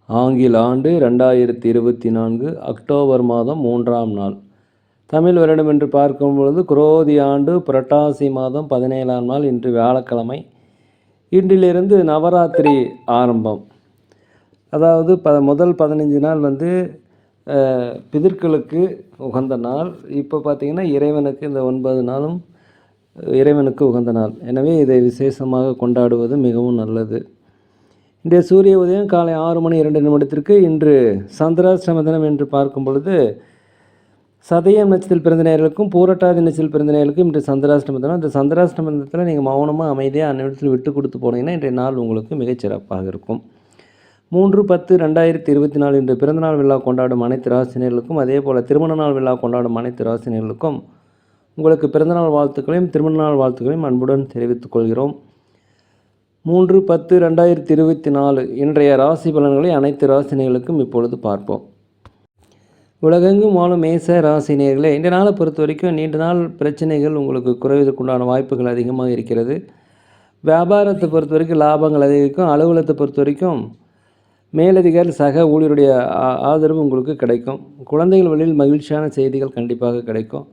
ஆங்கில ஆண்டு 2024 அக்டோபர் மாதம் 3ஆம் நாள். தமிழ் வருடம் என்று பார்க்கும் பொழுது குரோதி ஆண்டு புரட்டாசி மாதம் 17ஆம் நாள். இன்று வியாழக்கிழமை. இன்றிலிருந்து நவராத்திரி ஆரம்பம். அதாவது முதல் 15 நாள் பிதர்களுக்கு உகந்த நாள். இப்போ பார்த்திங்கன்னா இறைவனுக்கு இந்த 9 நாளும் இறைவனுக்கு உகந்த நாள். எனவே இதை விசேஷமாக கொண்டாடுவது மிகவும் நல்லது. இன்றைய சூரிய உதயம் காலை 6:02 இன்று சந்திராஷ்டம தினம் என்று பார்க்கும் பொழுது சதயம் நட்சத்திரத்தில் பிறந்த நேயர்களுக்கும் பூரட்டாதி நட்சத்திரத்தில் பிறந்த நேயர்களுக்கும் இன்று சந்திராஷ்டம தினம். இந்த சந்திராஷ்டம தினத்தில் நீங்கள் மௌனமாக அமைதியாக அந்நிலத்தில் விட்டு கொடுத்து போனீங்கன்னா இன்றைய நாள் உங்களுக்கு மிகச்சிறப்பாக இருக்கும். 3/10/2024 இன்று பிறந்தநாள் விழா கொண்டாடும் அனைத்து ராசினியர்களுக்கும், அதே போல் திருமண நாள் விழா கொண்டாடும் அனைத்து ராசினியர்களுக்கும் உங்களுக்கு பிறந்தநாள் வாழ்த்துக்களையும் திருமண நாள் வாழ்த்துக்களையும் அன்புடன் தெரிவித்துக் கொள்கிறோம். 3/10/2024 இன்றைய ராசி பலன்களை அனைத்து ராசினியர்களுக்கும் இப்பொழுது பார்ப்போம். உலகெங்கும் வாழும் மேச ராசினியர்களே, இந்த நாளை பொறுத்த வரைக்கும் நீண்ட நாள் பிரச்சனைகள் உங்களுக்கு குறைவதற்குண்டான வாய்ப்புகள் அதிகமாக இருக்கிறது. வியாபாரத்தை பொறுத்த வரைக்கும் லாபங்கள் அதிகரிக்கும். அலுவலகத்தை பொறுத்த வரைக்கும் மேலதிகாரி சக ஊழியருடைய ஆதரவு உங்களுக்கு கிடைக்கும். குழந்தைகள் வழியில் மகிழ்ச்சியான செய்திகள் கண்டிப்பாக கிடைக்கும்.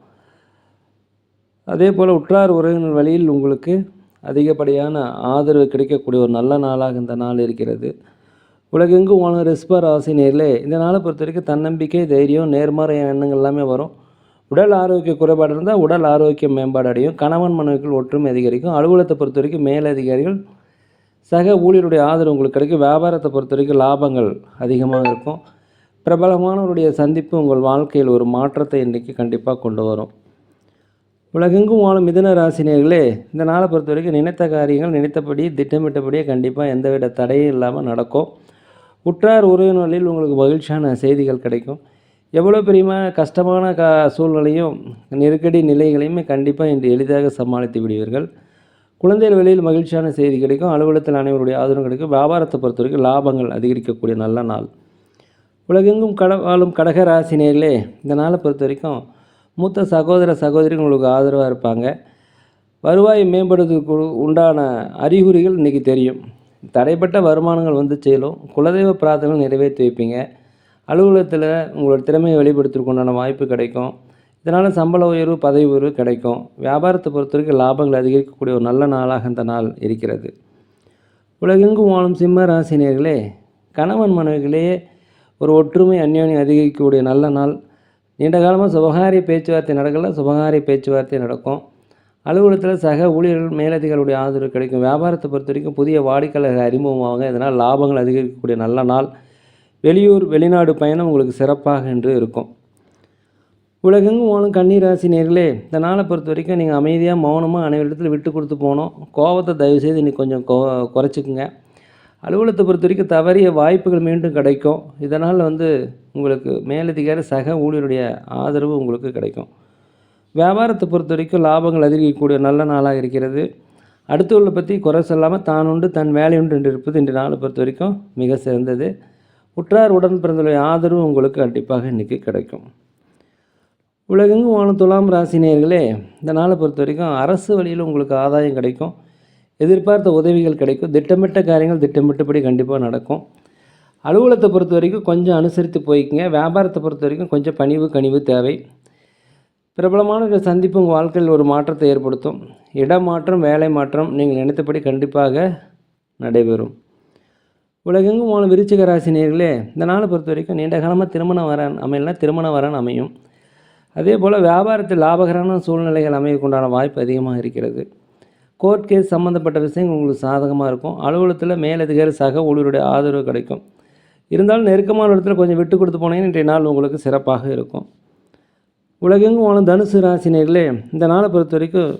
அதே போல் உற்றார் உறவினர் வழியில் உங்களுக்கு அதிகப்படியான ஆதரவு கிடைக்கக்கூடிய ஒரு நல்ல நாளாக இந்த நாள் இருக்கிறது. உலகெங்கும் வாழும் ரிஷப ராசினியர்களே, இந்த நாளை பொறுத்த வரைக்கும் தன்னம்பிக்கை, தைரியம், நேர்மறை எண்ணங்கள் எல்லாமே வரும். உடல் ஆரோக்கிய குறைபாடு இருந்தால் உடல் ஆரோக்கிய மேம்பாடு அடையும். கணவன் மனைவிக்குள் ஒற்றுமை அதிகரிக்கும். அலுவலகத்தை பொறுத்த வரைக்கும் மேலதிகாரிகள் சக ஊழியருடைய ஆதரவு உங்களுக்கு கிடைக்கும். வியாபாரத்தை பொறுத்த வரைக்கும் லாபங்கள் அதிகமாக இருக்கும். பிரபலமானவருடைய சந்திப்பு உங்கள் வாழ்க்கையில் ஒரு மாற்றத்தை இன்றைக்கு கண்டிப்பாக கொண்டு வரும். உலகெங்கும் வாழும் மிதுன ராசினியர்களே, இந்த நாளை பொறுத்த வரைக்கும் நினைத்த காரியங்கள் நினைத்தபடி திட்டமிட்டபடியே கண்டிப்பாக எந்தவித தடையும் இல்லாமல் நடக்கும். உற்றார் உறவினர்களில் உங்களுக்கு மகிழ்ச்சியான செய்திகள் கிடைக்கும். எவ்வளோ பெரிய கஷ்டமான சூழ்நிலையும் நெருக்கடி நிலைகளையுமே கண்டிப்பாக இன்று எளிதாக சமாளித்து விடுவீர்கள். குழந்தைகள் வெளியில் மகிழ்ச்சியான செய்தி கிடைக்கும். அலுவலகத்தில் அனைவருடைய ஆதரவு கிடைக்கும். வியாபாரத்தை பொறுத்த வரைக்கும் லாபங்கள் அதிகரிக்கக்கூடிய நல்ல நாள். உலகெங்கும் வாழும் கடக ராசினியர்களே, இந்த நாளை பொறுத்த வரைக்கும் மூத்த சகோதர சகோதரிகள் உங்களுக்கு ஆதரவாக இருப்பாங்க. வருவாயை மேம்படுத்துவதற்கு உண்டான அறிகுறிகள் இன்றைக்கி தெரியும். தடைப்பட்ட வருமானங்கள் சேரும். குலதெய்வ பிரார்த்தனைகள் நிறைவேற்றி வைப்பீங்க. அலுவலகத்தில் உங்களோட திறமையை வெளிப்படுத்துவதற்கு உண்டான வாய்ப்பு கிடைக்கும். இதனால் சம்பள உயர்வு, பதவி உயர்வு கிடைக்கும். வியாபாரத்தை பொறுத்த வரைக்கும் லாபங்கள் அதிகரிக்கக்கூடிய ஒரு நல்ல நாளாக இந்த நாள் இருக்கிறது. உலகெங்கும் வாழும் சிம்ம ராசினியர்களே, கணவன் மனைவிகளே ஒரு ஒற்றுமை அந்யோன்யம் அதிகரிக்கக்கூடிய நல்ல நாள். நீண்ட காலமாக சுபகாரிய பேச்சுவார்த்தை நடக்கல, சுபகாரிய பேச்சுவார்த்தை நடக்கும். அலுவலகத்தில் சக ஊழியர்கள் மேலதிகாரிகளுடைய ஆதரவு கிடைக்கும். வியாபாரத்தை பொறுத்த வரைக்கும் புதிய வாடிக்கையாளர்கள் அறிமுகமாகும். இதனால் லாபங்கள் அதிகரிக்கக்கூடிய நல்ல நாள். வெளியூர் வெளிநாடு பயணம் உங்களுக்கு சிறப்பாக என்று இருக்கும். உலகெங்கும் வாழும் கன்னி ராசினியர்களே, இந்த நாளை பொறுத்த வரைக்கும் நீங்கள் அமைதியாக மௌனமாக அனைவரிடத்தில் விட்டு கொடுத்து போகணும். கோபத்தை தயவுசெய்து இன்னைக்கு கொஞ்சம் குறைச்சிக்குங்க. அலுவலகத்தை பொறுத்த வரைக்கும் தவறிய வாய்ப்புகள் மீண்டும் கிடைக்கும். இதனால் உங்களுக்கு மேலதிகாரி சக ஊழியருடைய ஆதரவு உங்களுக்கு கிடைக்கும். வியாபாரத்தை பொறுத்த வரைக்கும் லாபங்கள் அதிகரிக்கக்கூடிய நல்ல நாளாக இருக்கிறது. அடுத்தவர்களை பற்றி குறை சொல்லாமல் தான் உண்டு தன் வேலை உண்டு என்று இருப்பது இன்று நாளை பொறுத்த வரைக்கும் மிக சிறந்தது. உற்றார் உடன் பிறந்தவருடைய ஆதரவு உங்களுக்கு கண்டிப்பாக இன்றைக்கி கிடைக்கும். உலகெங்கும் வாழும் துலாம் ராசினியர்களே, இந்த நாளை பொறுத்த வரைக்கும் அரசு வழியில் உங்களுக்கு ஆதாயம் கிடைக்கும். எதிர்பார்த்த உதவிகள் கிடைக்கும். திட்டமிட்ட காரியங்கள் திட்டமிட்டபடி கண்டிப்பாக நடக்கும். அலுவலகத்தை பொறுத்த வரைக்கும் கொஞ்சம் அனுசரித்து போய்க்குங்க. வியாபாரத்தை பொறுத்த வரைக்கும் கொஞ்சம் பணிவு கனிவு தேவை. பிரபலமான சந்திப்பு உங்கள் வாழ்க்கையில் ஒரு மாற்றத்தை ஏற்படுத்தும். இடமாற்றம், வேலை மாற்றம் நீங்கள் நினைத்தபடி கண்டிப்பாக நடைபெறும். உலகெங்கும் வாழும் விருச்சிக ராசினியர்களே, இந்த நாளை பொறுத்த வரைக்கும் நீண்ட காலமாக திருமண வரன் அமையலாம், திருமண வரன் அமையும். அதே போல் வியாபாரத்தில் லாபகரமான சூழ்நிலைகள் அமையக்குண்டான வாய்ப்பு அதிகமாக இருக்கிறது. கோர்ட் கேஸ் சம்மந்தப்பட்ட விஷயங்கள் உங்களுக்கு சாதகமாக இருக்கும். அலுவலகத்தில் மேலதிகாரி சக ஊழியருடைய ஆதரவு கிடைக்கும். இருந்தாலும் நெருக்கமான இடத்துல கொஞ்சம் விட்டு கொடுத்து போனீங்கன்னா இன்றைய நாள் உங்களுக்கு சிறப்பாக இருக்கும். உலகெங்கும் வாழும் தனுசு ராசினியர்களே, இந்த நாளை பொறுத்த வரைக்கும்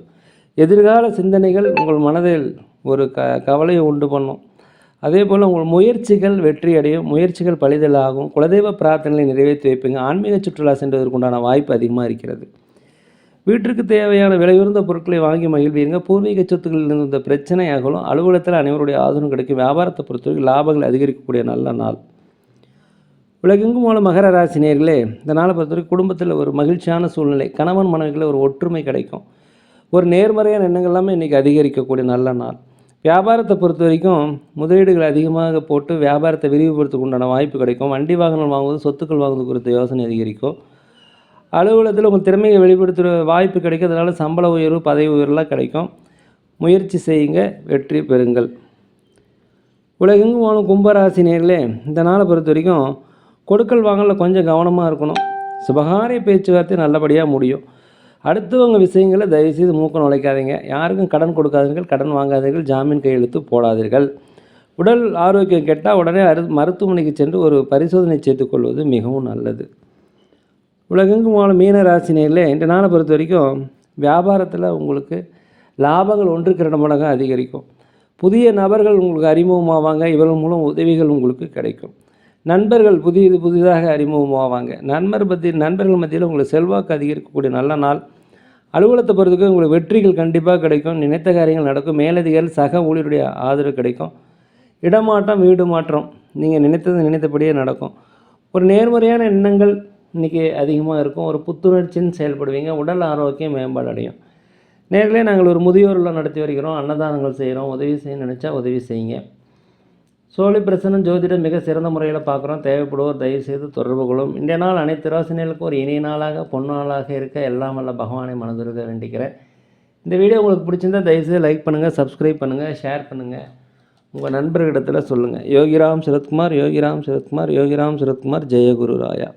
எதிர்கால சிந்தனைகள் உங்கள் மனதில் ஒரு கவலையை உண்டு பண்ணும். அதே போல் உங்கள் முயற்சிகள் வெற்றி அடையும். முயற்சிகள் பலிதலாகும். குலதெய்வ பிரார்த்தனைகளை நிறைவேற்றி வைப்பீங்க. ஆன்மீக சுற்றுலா சென்றதற்குண்டான வாய்ப்பு அதிகமாக இருக்கிறது. வீட்டிற்கு தேவையான விலையுறந்த பொருட்களை வாங்கி மகிழ்வீங்க. பூர்வீக சொத்துக்களில் இருந்த பிரச்சனை ஆகலும். அலுவலகத்தில் அனைவருடைய ஆதரவும் கிடைக்கும். வியாபாரத்தை பொறுத்தவரைக்கும் லாபங்கள் அதிகரிக்கக்கூடிய நல்ல நாள். உலகெங்கும் வாழும் மகர ராசினியர்களே, இந்த நாளை பொறுத்தவரைக்கும் குடும்பத்தில் ஒரு மகிழ்ச்சியான சூழ்நிலை. கணவன் மனைவிகளில் ஒரு ஒற்றுமை கிடைக்கும். ஒரு நேர்மறையான எண்ணங்கள் எல்லாமே இன்றைக்கி அதிகரிக்கக்கூடிய நல்ல நாள். வியாபாரத்தை பொறுத்த வரைக்கும் முதலீடுகள் அதிகமாக போட்டு வியாபாரத்தை விரிவுபடுத்துக்கு உண்டான வாய்ப்பு கிடைக்கும். வண்டி வாகனம் வாங்குவது, சொத்துக்கள் வாங்குவது குறித்த யோசனை அதிகரிக்கும். அலுவலகத்தில் உங்கள் திறமையை வெளிப்படுத்துகிற வாய்ப்பு கிடைக்கும். அதனால் சம்பள உயர்வு, பதவி உயர்வுலாம் கிடைக்கும். முயற்சி செய்யுங்க, வெற்றி பெறுங்கள். உலகெங்கும் வாழும் கும்பராசினியர்களே, இந்த நாளை பொறுத்த வரைக்கும் கொடுக்கல் வாங்கலில் கொஞ்சம் கவனமாக இருக்கணும். சுபகாரிய பேச்சுவார்த்தை நல்லபடியாக முடியும். அடுத்தவங்க விஷயங்களை தயவுசெய்து மூக்க நுழைக்காதீங்க. யாருக்கும் கடன் கொடுக்காதீர்கள், கடன் வாங்காதீர்கள், ஜாமீன் கையெழுத்து போடாதீர்கள். உடல் ஆரோக்கியம் கெட்டால் உடனே மருத்துவமனைக்கு சென்று ஒரு பரிசோதனை செய்து கொள்வது மிகவும் நல்லது. உலகெங்கும் வாழும் மீன ராசினியர்களே, இந்த நாளை பொறுத்த வரைக்கும் வியாபாரத்தில் உங்களுக்கு லாபங்கள் 1க்கு 2 மடங்கு அதிகரிக்கும். புதிய நபர்கள் உங்களுக்கு அறிமுகமாவாங்க. இவர்கள் மூலம் உதவிகள் உங்களுக்கு கிடைக்கும். நண்பர்கள் புதிதாக அறிமுகமாவாங்க. நண்பர்கள் மத்தியில் உங்களுக்கு செல்வாக்கு அதிகரிக்கக்கூடிய நல்ல நாள். அலுவலகத்தை பொறுத்தவரைக்கும் உங்களுக்கு வெற்றிகள் கண்டிப்பாக கிடைக்கும். நினைத்த காரியங்கள் நடக்கும். மேலதிகாரிகள் சக ஊழியருடைய ஆதரவு கிடைக்கும். இடமாற்றம், வீடு மாற்றம், நீங்கள் நினைத்தபடியே நடக்கும். ஒரு நேர்மறையான எண்ணங்கள் இன்றைக்கி அதிகமாக இருக்கும். ஒரு புத்துணர்ச்சின்னு செயல்படுவீங்க. உடல் ஆரோக்கியம் மேம்பாடு அடையும். நேர்களே, நாங்கள் ஒரு முதியோர்லாம் நடத்தி வருகிறோம். அன்னதானங்கள் செய்கிறோம். உதவி செய்ய நினச்சா உதவி செய்யுங்க. சோழி பிரசனம் ஜோதிடம் மிக சிறந்த முறையில் பார்க்குறோம். தேவைப்படுவோர் தயவுசெய்து தொடர்பு கொள்ளும். இன்றைய நாள் அனைத்து ராசினியர்களுக்கும் ஒரு இனிய நாளாக, பொன்னாளாக இருக்க எல்லாம் வல்ல பகவானை மனதுருக வேண்டிக்கிறேன். இந்த வீடியோ உங்களுக்கு பிடிச்சிருந்தால் தயவுசெய்து லைக் பண்ணுங்கள், சப்ஸ்கிரைப் பண்ணுங்கள், ஷேர் பண்ணுங்கள், உங்கள் நண்பர்களிடத்தில் சொல்லுங்கள். யோகிராம் சரத்குமார், யோகிராம் சரத்குமார், யோகிராம் சரத்குமார், ஜெயகுரு ராயா.